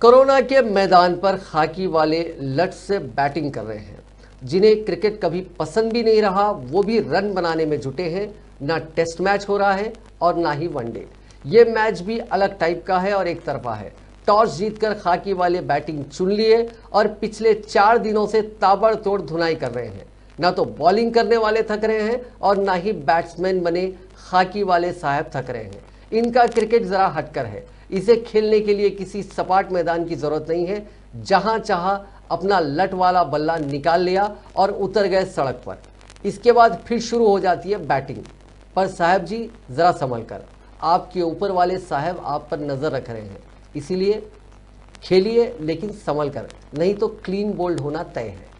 Corona के मैदान पर खाकी वाले लट से बैटिंग कर रहे हैं। जिन्हें क्रिकेट कभी पसंद भी नहीं रहा वो भी रन बनाने में जुटे हैं। ना टेस्ट मैच हो रहा है और ना ही वनडे। ये मैच भी अलग टाइप का है और एक तरफा है। टॉस जीतकर खाकी वाले बैटिंग चुन लिए और पिछले 4 दिनों से ताबड़तोड़ धुनाई कर रहे हैं। ना तो बॉलिंग करने वाले थक रहे हैं और ना ही बैट्समैन बने खाकी वाले साहब थक रहे हैं। इनका क्रिकेट जरा हटकर है। इसे खेलने के लिए किसी सपाट मैदान की जरूरत नहीं है। जहां चाहा अपना लट वाला बल्ला निकाल लिया और उतर गए सड़क पर। इसके बाद फिर शुरू हो जाती है बैटिंग। पर साहब जी जरा संभल कर, आपके ऊपर वाले साहब आप पर नजर रख रहे हैं। इसीलिए खेलिए लेकिन संभल कर, नहीं तो क्लीन बोल्ड होना तय है।